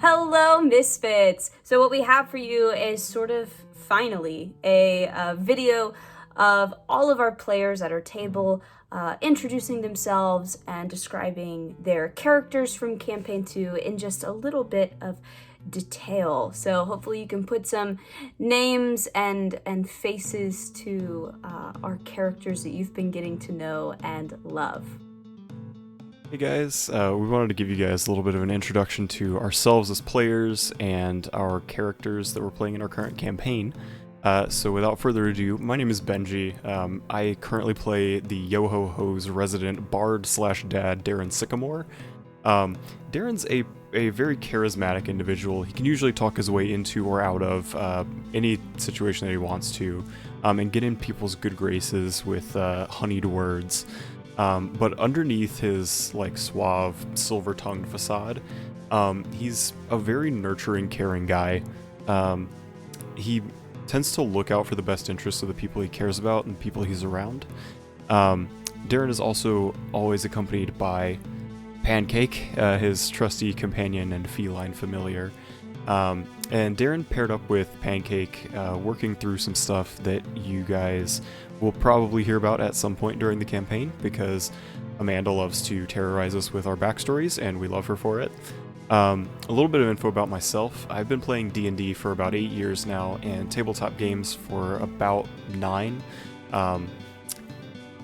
Hello, Misfits! So what we have for you is sort of finally a video of all of our players at our table introducing themselves and describing their characters from Campaign 2 in just a little bit of detail. So hopefully you can put some names and faces to our characters that you've been getting to know and love. Hey guys, we wanted to give you guys a little bit of an introduction to ourselves as players and our characters that we're playing in our current campaign. So without further ado, my name is Benji. I currently play the Yo-Ho-Ho's resident bard/dad, Darren Sycamore. Darren's a very charismatic individual. He can usually talk his way into or out of any situation that he wants to, and get in people's good graces with honeyed words. But underneath his suave, silver-tongued facade, he's a very nurturing, caring guy. He tends to look out for the best interests of the people he cares about and people he's around. Darren is also always accompanied by Pancake, his trusty companion and feline familiar. And Darren paired up with Pancake, working through some stuff that you guys will probably hear about at some point during the campaign, because Amanda loves to terrorize us with our backstories, and we love her for it. A little bit of info about myself. I've been playing D&D for about 8 years now, and tabletop games for about 9.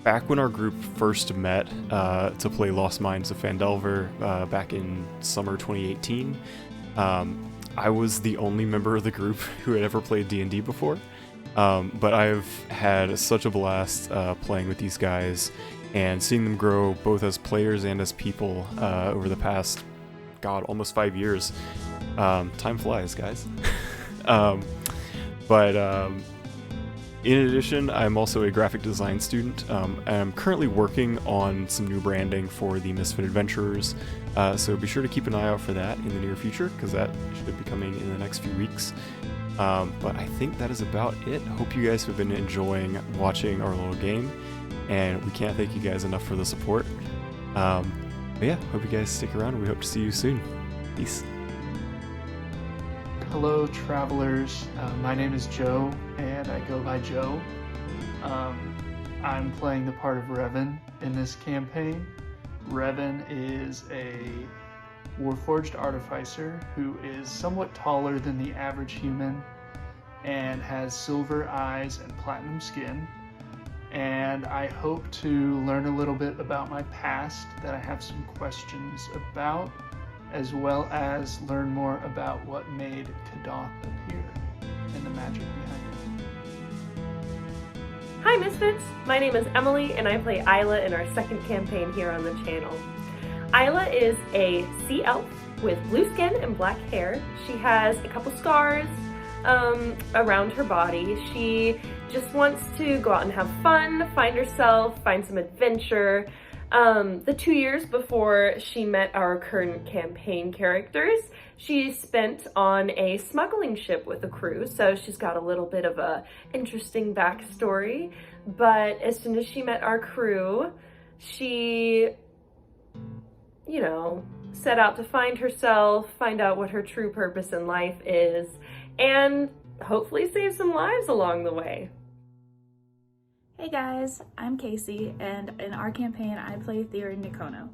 Back when our group first met to play Lost Mines of Phandelver back in summer 2018, I was the only member of the group who had ever played D&D before, but I've had such a blast playing with these guys and seeing them grow both as players and as people over the past, almost 5 years. Time flies, guys. But in addition, I'm also a graphic design student, and I'm currently working on some new branding for the Misfit Adventurers, so be sure to keep an eye out for that in the near future, because that should be coming in the next few weeks. But I think that is about it. Hope you guys have been enjoying watching our little game, and we can't thank you guys enough for the support. But yeah, hope you guys stick around, and we hope to see you soon. Peace. Hello, travelers. My name is Joe, and I go by Joe. I'm playing the part of Revan in this campaign. Revan is a Warforged artificer who is somewhat taller than the average human and has silver eyes and platinum skin. And I hope to learn a little bit about my past that I have some questions about, as well as learn more about what made Kadoth appear and the magic behind it. Hi Misfits! My name is Emily and I play Isla in our second campaign here on the channel. Isla is a sea elf with blue skin and black hair. She has a couple scars around her body. She just wants to go out and have fun, find herself, find some adventure. The 2 years before she met our current campaign characters, she spent on a smuggling ship with a crew, so she's got a little bit of a interesting backstory. But as soon as she met our crew, she, set out to find herself, find out what her true purpose in life is, and hopefully save some lives along the way. Hey guys, I'm Casey, and in our campaign I play Theron Nikono.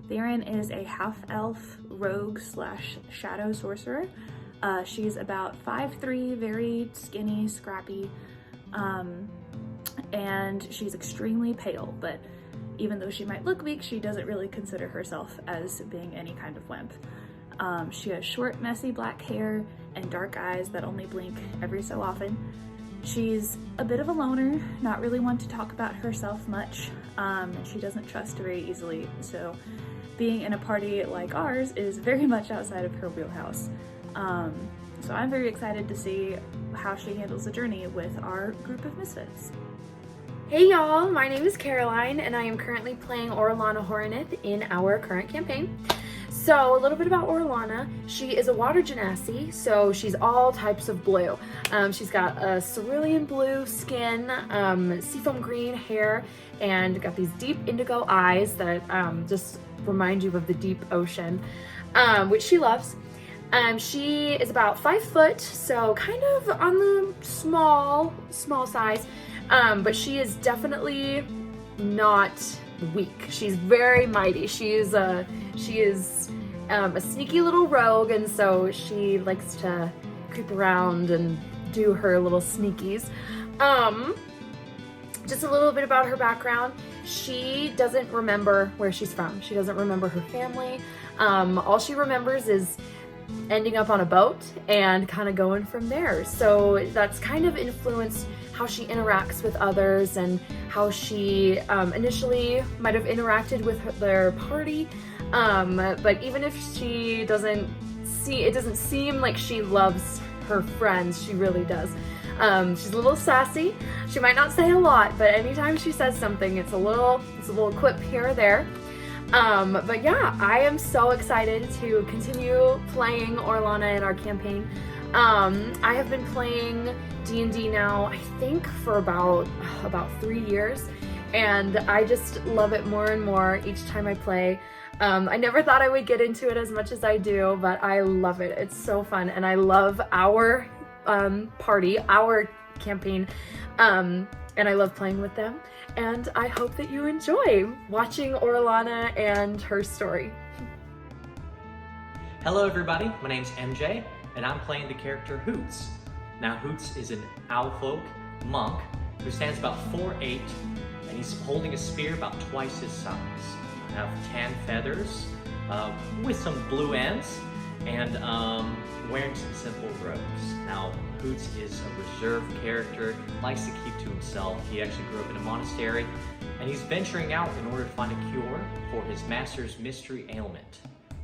Theron is a half-elf rogue/shadow sorcerer. She's about 5'3", very skinny, scrappy, and she's extremely pale, but even though she might look weak, she doesn't really consider herself as being any kind of wimp. She has short, messy black hair and dark eyes that only blink every so often. She's a bit of a loner, not really one to talk about herself much, and she doesn't trust very easily, so being in a party like ours is very much outside of her wheelhouse. So I'm very excited to see how she handles the journey with our group of misfits. Hey y'all, my name is Caroline and I am currently playing Orlana Horanith in our current campaign. So a little bit about Orlana. She is a water genasi, so she's all types of blue. She's got a cerulean blue skin, seafoam green hair, and got these deep indigo eyes that just remind you of the deep ocean, which she loves. She is about 5 foot, so kind of on the small size, but she is definitely not weak. She's very mighty. She is a sneaky little rogue, and so she likes to creep around and do her little sneakies. Just a little bit about her background. She doesn't remember where she's from. She doesn't remember her family. All she remembers is ending up on a boat and kind of going from there. So that's kind of influenced how she interacts with others and how she initially might have interacted with their party. But even if she doesn't it doesn't seem like she loves her friends, she really does. She's a little sassy. She might not say a lot, but anytime she says something, it's a little quip here or there. But yeah, I am so excited to continue playing Orlana in our campaign. I have been playing D&D now, I think for about 3 years, and I just love it more and more each time I play. I never thought I would get into it as much as I do, but I love it. It's so fun, and I love our party, our campaign, and I love playing with them, and I hope that you enjoy watching Orlana and her story. Hello everybody, my name's MJ, and I'm playing the character Hoots. Now Hoots is an Owlfolk monk who stands about 4'8", and he's holding a spear about twice his size. I have tan feathers with some blue ends, and wearing some simple robes. Now, Hoots is a reserved character, likes to keep to himself. He actually grew up in a monastery, and he's venturing out in order to find a cure for his master's mystery ailment.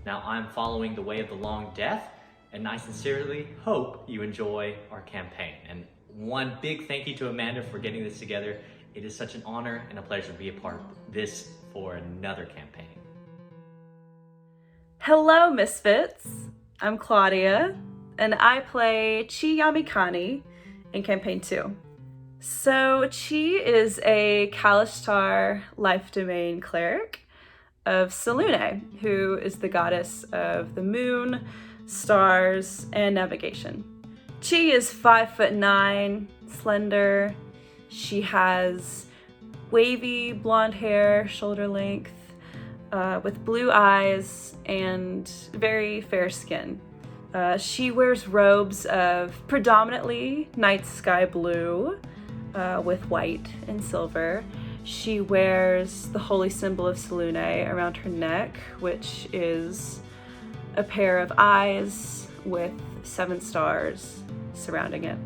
Now, I'm following the way of the long death, and I sincerely hope you enjoy our campaign. And one big thank you to Amanda for getting this together. It is such an honor and a pleasure to be a part of this for another campaign. Hello, Misfits. I'm Claudia, and I play Chi Yamikani in Campaign 2. So Chi is a Kalishtar life domain cleric of Selûne, who is the goddess of the moon, stars, and navigation. Chi is 5'9", slender. She has wavy blonde hair, shoulder length, with blue eyes and very fair skin. She wears robes of predominantly night sky blue with white and silver. She wears the holy symbol of Selûne around her neck, which is a pair of eyes with 7 stars surrounding it.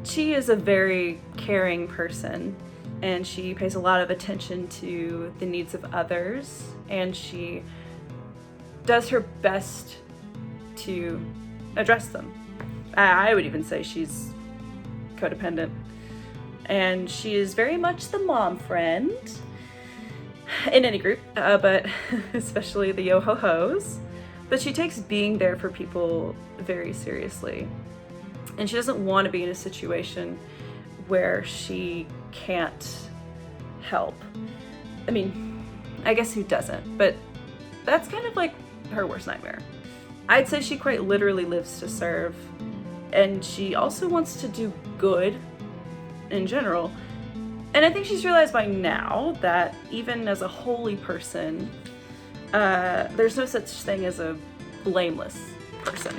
She is a very caring person, and she pays a lot of attention to the needs of others, and she does her best to address them. I would even say she's codependent. And she is very much the mom friend in any group, but especially the yo-ho-hos. But she takes being there for people very seriously. And she doesn't want to be in a situation where she can't help. I mean, I guess who doesn't? But that's kind of like her worst nightmare. I'd say she quite literally lives to serve. And she also wants to do good in general. And I think she's realized by now that even as a holy person, there's no such thing as a blameless person.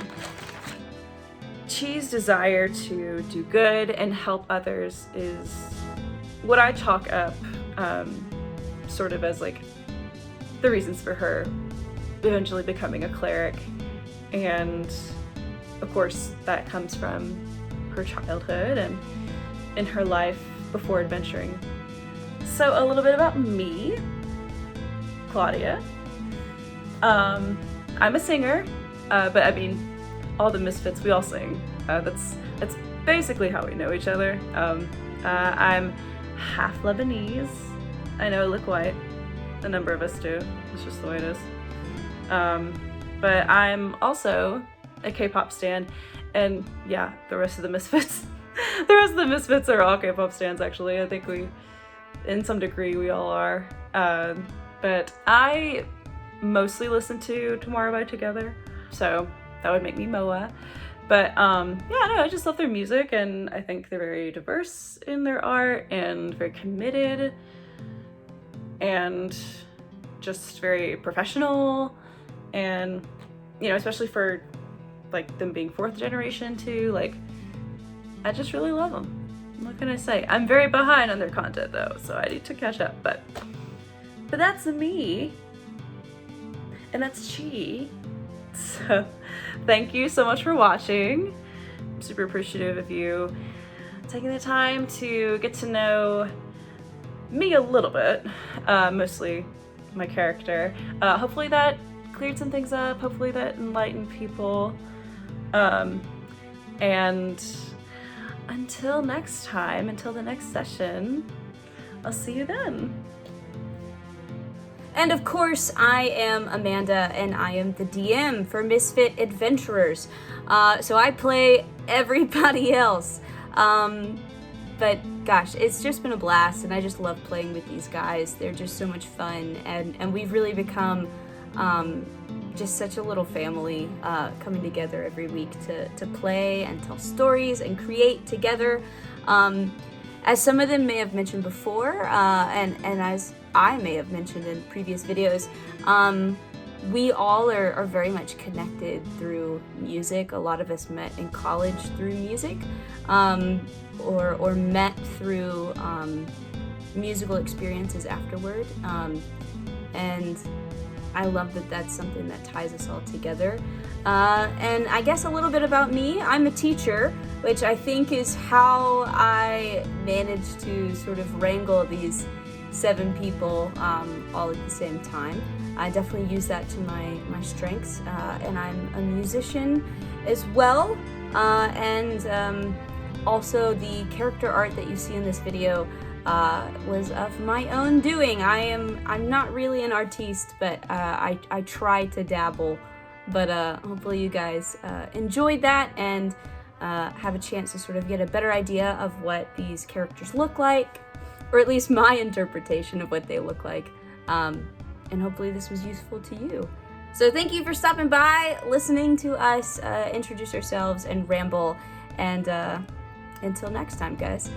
Chi's desire to do good and help others is what I chalk up sort of as like the reasons for her eventually becoming a cleric. And of course that comes from her childhood and in her life before adventuring. So a little bit about me, Claudia. I'm a singer, but I mean, all the Misfits, we all sing. That's basically how we know each other. I'm half Lebanese. I know I look white. A number of us do. It's just the way it is. But I'm also a K-pop stan, and yeah, the rest of the Misfits. The rest of the Misfits are all K-pop stans, actually. I think we, in some degree, we all are. But I mostly listen to Tomorrow by Together. So that would make me Moa. But yeah, no, I just love their music, and I think they're very diverse in their art and very committed and just very professional, and you know, especially for like them being 4th generation too, like I just really love them. What can I say? I'm very behind on their content though, so I need to catch up, but that's me, and that's Chi. So thank you so much for watching. I'm super appreciative of you taking the time to get to know me a little bit, mostly my character. Hopefully that cleared some things up, hopefully that enlightened people. And until next time, until the next session, I'll see you then. And of course, I am Amanda, and I am the DM for Misfit Adventurers. So I play everybody else. But gosh, it's just been a blast, and I just love playing with these guys. They're just so much fun, and we've really become just such a little family, coming together every week to play and tell stories and create together. As some of them may have mentioned before, and as I may have mentioned in previous videos, we all are very much connected through music. A lot of us met in college through music, or met through musical experiences afterward. And I love that that's something that ties us all together. And I guess a little bit about me. I'm a teacher, which I think is how I managed to sort of wrangle these 7 people all at the same time. I definitely use that to my strengths, and I'm a musician as well. And also the character art that you see in this video was of my own doing. I'm not really an artiste, but I try to dabble. But hopefully you guys enjoyed that and have a chance to sort of get a better idea of what these characters look like, or at least my interpretation of what they look like. And hopefully this was useful to you. So thank you for stopping by, listening to us introduce ourselves and ramble, and until next time, guys.